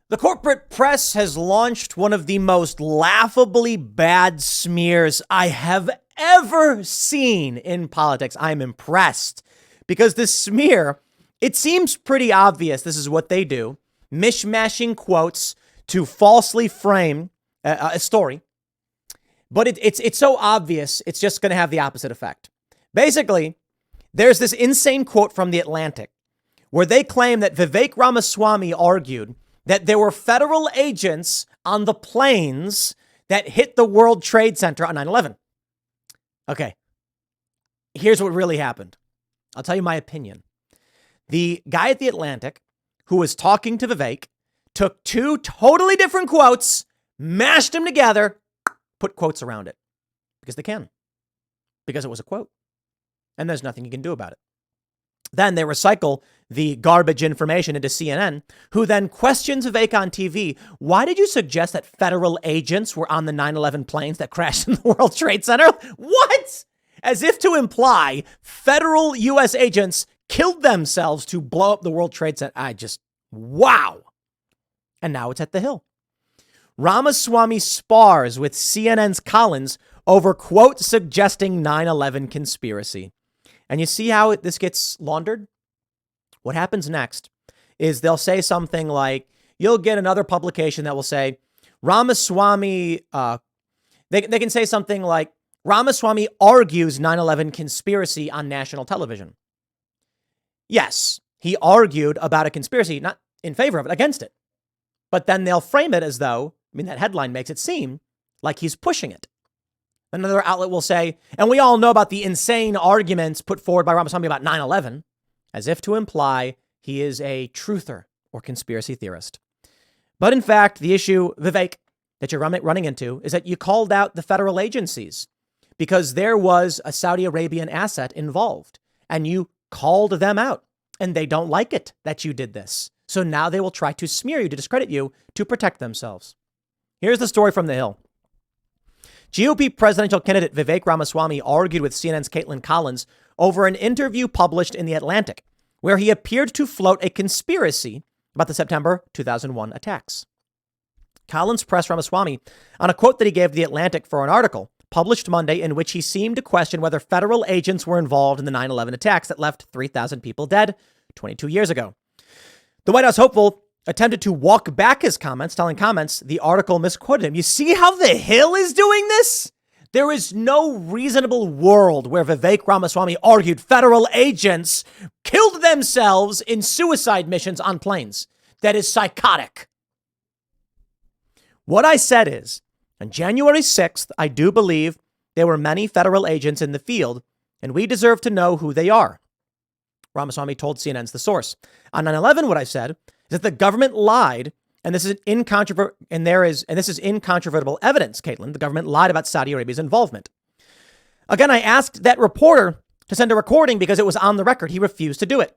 The corporate press has launched one of the most laughably bad smears I have ever seen in politics. I'm impressed because this smear, it seems pretty obvious. This is what they do. Mishmashing quotes to falsely frame a story. But it's so obvious, it's just going to have the opposite effect. Basically, there's this insane quote from The Atlantic where they claim that Vivek Ramaswamy argued that there were federal agents on the planes that hit the World Trade Center on 9/11. Okay, here's what really happened. I'll tell you my opinion. The guy at The Atlantic who was talking to Vivek took two totally different quotes, mashed them together, put quotes around it because they can, because it was a quote and there's nothing you can do about it. Then they recycle the garbage information into CNN, who then questions Vivek on TV. Why did you suggest that federal agents were on the 9/11 planes that crashed in the World Trade Center? What? As if to imply federal U.S. agents killed themselves to blow up the World Trade Center. Wow. And now it's at the Hill. Ramaswamy spars with CNN's Collins over quote suggesting 9/11 conspiracy. And you see how this gets laundered? What happens next is they'll say something like, you'll get another publication that will say, Ramaswamy, they can say something like, Ramaswamy argues 9/11 conspiracy on national television. Yes, he argued about a conspiracy, not in favor of it, against it. But then they'll frame it as though, that headline makes it seem like he's pushing it. Another outlet will say, and we all know about the insane arguments put forward by Ramaswamy about 9/11, as if to imply he is a truther or conspiracy theorist. But in fact, the issue, Vivek, that you're running into is that you called out the federal agencies because there was a Saudi Arabian asset involved and you called them out and they don't like it that you did this. So now they will try to smear you, to discredit you, to protect themselves. Here's the story from the Hill. GOP presidential candidate Vivek Ramaswamy argued with CNN's Caitlin Collins over an interview published in The Atlantic, where he appeared to float a conspiracy about the September 2001 attacks. Collins pressed Ramaswamy on a quote that he gave The Atlantic for an article published Monday in which he seemed to question whether federal agents were involved in the 9/11 attacks that left 3,000 people dead 22 years ago. The White House hopeful attempted to walk back his comments, telling comments the article misquoted him. You see how the Hill is doing this? There is no reasonable world where Vivek Ramaswamy argued federal agents killed themselves in suicide missions on planes. That is psychotic. What I said is, on January 6th, I do believe there were many federal agents in the field, and we deserve to know who they are. Ramaswamy told CNN's The Source. On 9/11, what I said is that the government lied, and this is incontrovertible evidence, Caitlin. The government lied about Saudi Arabia's involvement. Again, I asked that reporter to send a recording because it was on the record. He refused to do it.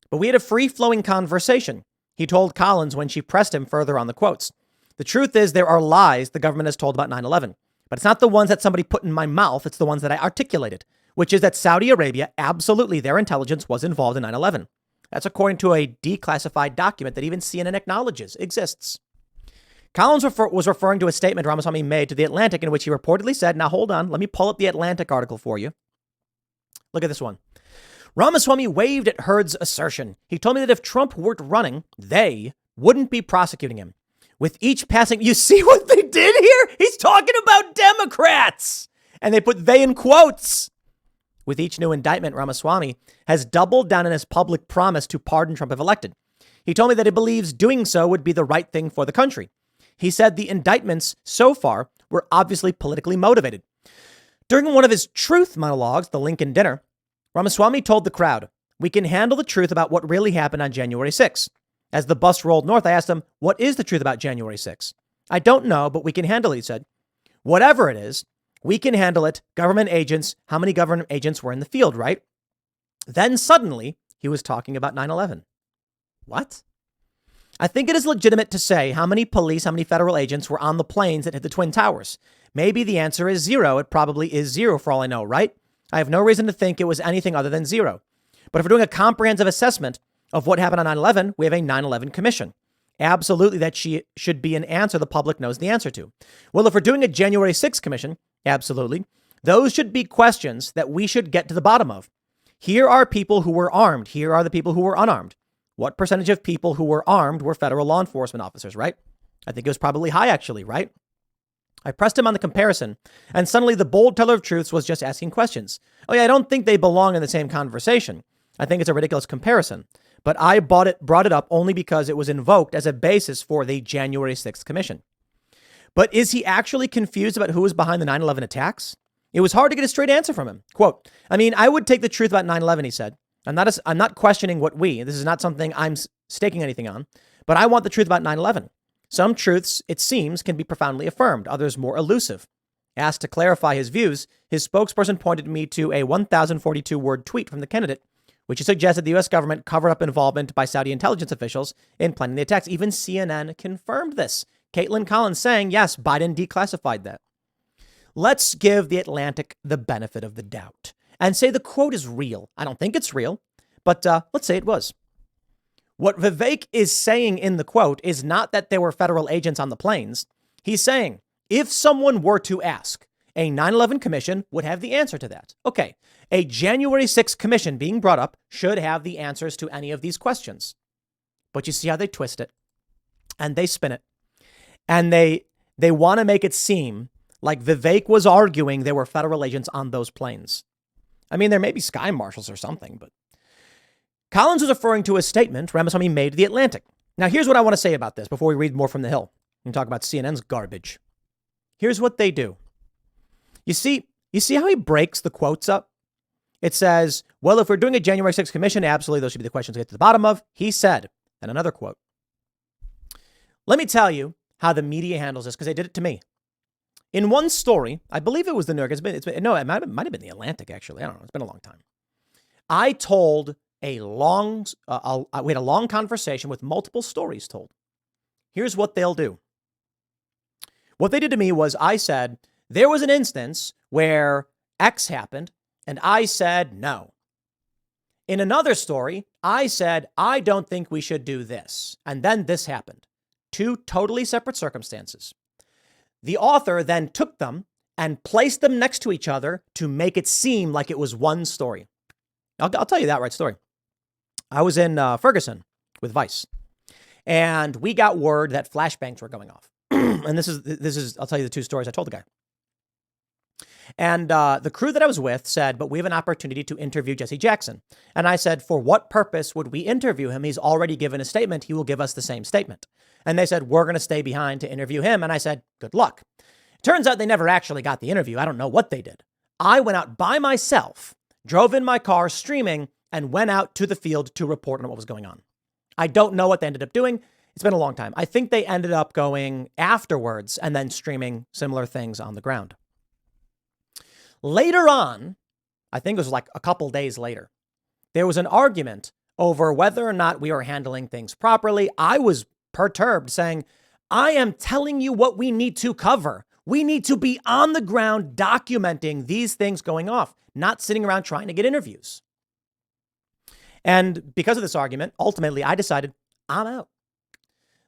But we had a free-flowing conversation, he told Collins when she pressed him further on the quotes. The truth is there are lies the government has told about 9/11, but it's not the ones that somebody put in my mouth. It's the ones that I articulated, which is that Saudi Arabia, absolutely, their intelligence was involved in 9/11. That's according to a declassified document that even CNN acknowledges exists. Collins was referring to a statement Ramaswamy made to The Atlantic in which he reportedly said, now hold on, let me pull up the Atlantic article for you. Look at this one. Ramaswamy waved at Hurd's assertion. He told me that if Trump weren't running, they wouldn't be prosecuting him. With each passing, you see what they did here? He's talking about Democrats. And they put they in quotes. With each new indictment, Ramaswamy has doubled down on his public promise to pardon Trump if elected. He told me that he believes doing so would be the right thing for the country. He said the indictments so far were obviously politically motivated. During one of his truth monologues, the Lincoln dinner, Ramaswamy told the crowd, we can handle the truth about what really happened on January 6th. As the bus rolled north, I asked him, what is the truth about January 6th? I don't know, but we can handle it, he said. Whatever it is, we can handle it. Government agents, how many government agents were in the field, right? Then suddenly he was talking about 9/11. What? I think it is legitimate to say how many police, how many federal agents were on the planes that hit the Twin Towers. Maybe the answer is zero. It probably is zero for all I know, right? I have no reason to think it was anything other than zero. But if we're doing a comprehensive assessment of what happened on 9/11, we have a 9/11 commission. Absolutely, that should be an answer the public knows the answer to. Well, if we're doing a January 6th commission, absolutely. Those should be questions that we should get to the bottom of. Here are people who were armed. Here are the people who were unarmed. What percentage of people who were armed were federal law enforcement officers, right? I think it was probably high, actually, right? I pressed him on the comparison, and suddenly the bold teller of truths was just asking questions. Oh yeah, I don't think they belong in the same conversation. I think it's a ridiculous comparison. But I brought it up only because it was invoked as a basis for the January 6th commission. But is he actually confused about who was behind the 9/11 attacks? It was hard to get a straight answer from him. Quote, I mean, I would take the truth about 9/11, he said. I'm not questioning this is not something I'm staking anything on, but I want the truth about 9/11. Some truths, it seems, can be profoundly affirmed, others more elusive. Asked to clarify his views, his spokesperson pointed me to a 1,042-word tweet from the candidate, which suggested the U.S. government covered up involvement by Saudi intelligence officials in planning the attacks. Even CNN confirmed this. Caitlin Collins saying, yes, Biden declassified that. Let's give The Atlantic the benefit of the doubt and say the quote is real. I don't think it's real, but let's say it was. What Vivek is saying in the quote is not that there were federal agents on the planes. He's saying, if someone were to ask, a 9/11 commission would have the answer to that. Okay, a January 6th commission being brought up should have the answers to any of these questions. But you see how they twist it and they spin it. And they want to make it seem like Vivek was arguing there were federal agents on those planes. I mean, there may be sky marshals or something, but Collins was referring to a statement Ramaswamy made to The Atlantic. Now, here's what I want to say about this before we read more from the Hill and talk about CNN's garbage. Here's what they do. You see how he breaks the quotes up? It says, well, if we're doing a January 6th commission, absolutely, those should be the questions to get to the bottom of. He said, and another quote. Let me tell you how the media handles this, because they did it to me. In one story, I believe it was the New York. It might have been the Atlantic, actually. I don't know. It's been a long time. I told we had a long conversation with multiple stories told. Here's what they'll do. What they did to me was I said, there was an instance where X happened, and I said no. In another story, I said, I don't think we should do this. And then this happened. Two totally separate circumstances. The author then took them and placed them next to each other to make it seem like it was one story. I'll tell you that right story. I was in Ferguson with Vice, and we got word that flashbangs were going off. And this is, I'll tell you the two stories I told the guy. And the crew that I was with said, but we have an opportunity to interview Jesse Jackson. And I said, for what purpose would we interview him? He's already given a statement. He will give us the same statement. And they said, we're going to stay behind to interview him. And I said, good luck. Turns out they never actually got the interview. I don't know what they did. I went out by myself, drove in my car streaming, and went out to the field to report on what was going on. I don't know what they ended up doing. It's been a long time. I think they ended up going afterwards and then streaming similar things on the ground. Later on, I think it was like a couple days later, there was an argument over whether or not we were handling things properly. I was perturbed, saying, I am telling you what we need to cover. We need to be on the ground documenting these things going off, not sitting around trying to get interviews. And because of this argument, ultimately, I decided I'm out.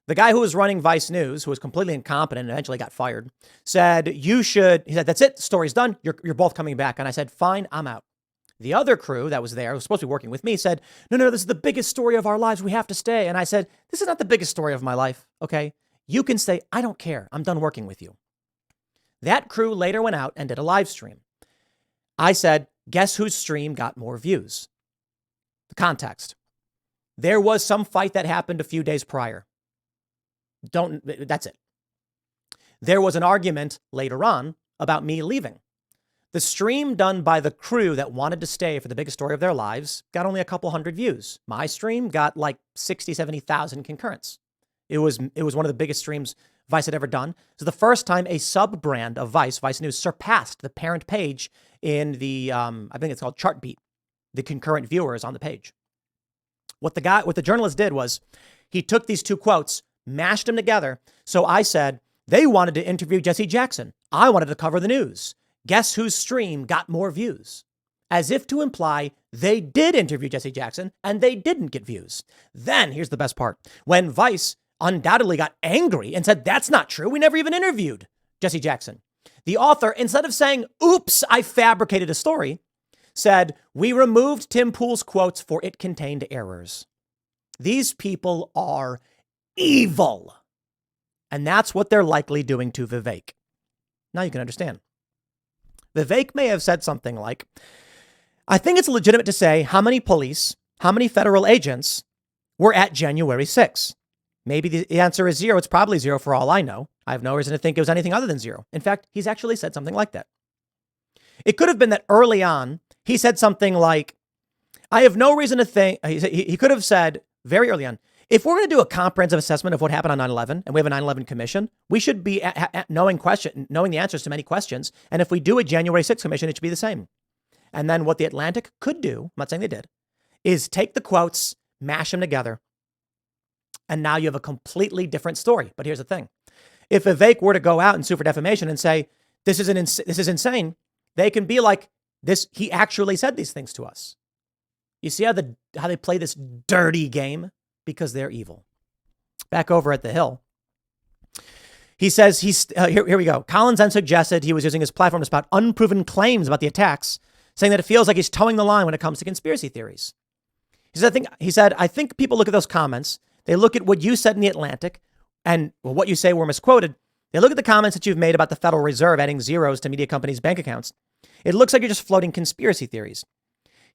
The guy who was running Vice News, who was completely incompetent and eventually got fired, said, he said, that's it. The story's done. You're both coming back. And I said, fine, I'm out. The other crew that was there, who was supposed to be working with me, said, no, this is the biggest story of our lives. We have to stay. And I said, this is not the biggest story of my life. Okay, you can stay. I don't care. I'm done working with you. That crew later went out and did a live stream. I said, guess whose stream got more views? The context. There was some fight that happened a few days prior. That's it. There was an argument later on about me leaving. The stream done by the crew that wanted to stay for the biggest story of their lives got only a couple hundred views. My stream got like 60, 70,000 concurrents. It was one of the biggest streams Vice had ever done. So the first time a sub-brand of Vice News, surpassed the parent page in the, I think it's called Chartbeat, the concurrent viewers on the page. What the journalist did was he took these two quotes, mashed them together. So I said, they wanted to interview Jesse Jackson. I wanted to cover the news. Guess whose stream got more views? As if to imply they did interview Jesse Jackson and they didn't get views. Then here's the best part. When Vice undoubtedly got angry and said, that's not true. We never even interviewed Jesse Jackson. The author, instead of saying, oops, I fabricated a story, said, we removed Tim Pool's quotes for it contained errors. These people are evil. And that's what they're likely doing to Vivek. Now you can understand. Vivek may have said something like, I think it's legitimate to say how many police, how many federal agents were at January 6th. Maybe the answer is 0. It's probably 0 for all I know. I have no reason to think it was anything other than 0. In fact, he's actually said something like that. It could have been that early on, he said something like, I have no reason to think, he could have said very early on, if we're going to do a comprehensive assessment of what happened on 9/11 and we have a 9/11 commission, we should be knowing the answers to many questions. And if we do a January 6th commission, it should be the same. And then what the Atlantic could do, I'm not saying they did, is take the quotes, mash them together. And now you have a completely different story. But here's the thing. If Vivek were to go out and sue for defamation and say, this is insane, they can be like, this. He actually said these things to us. You see how they play this dirty game? Because they're evil. Back over at the Hill. He says here we go. Collins then suggested he was using his platform to spout unproven claims about the attacks, saying that it feels like he's towing the line when it comes to conspiracy theories. He said, I think people look at those comments. They look at what you said in the Atlantic and what you say were misquoted. They look at the comments that you've made about the Federal Reserve adding zeros to media companies' bank accounts. It looks like you're just floating conspiracy theories.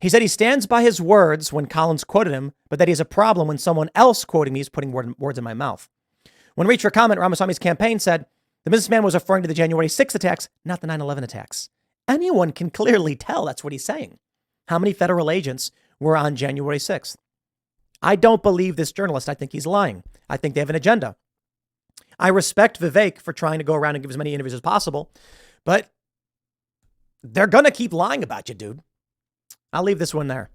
He said he stands by his words when Collins quoted him, but that he has a problem when someone else quoting me is putting words in my mouth. When reached for comment, Ramaswamy's campaign said the businessman was referring to the January 6th attacks, not the 9/11 attacks. Anyone can clearly tell that's what he's saying. How many federal agents were on January 6th? I don't believe this journalist. I think he's lying. I think they have an agenda. I respect Vivek for trying to go around and give as many interviews as possible, but they're going to keep lying about you, dude. I'll leave this one there.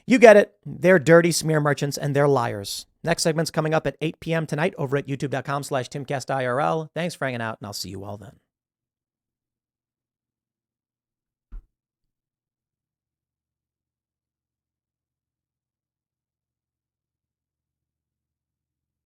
You get it. They're dirty smear merchants and they're liars. Next segment's coming up at 8 p.m. tonight over at youtube.com/TimcastIRL. Thanks for hanging out and I'll see you all then.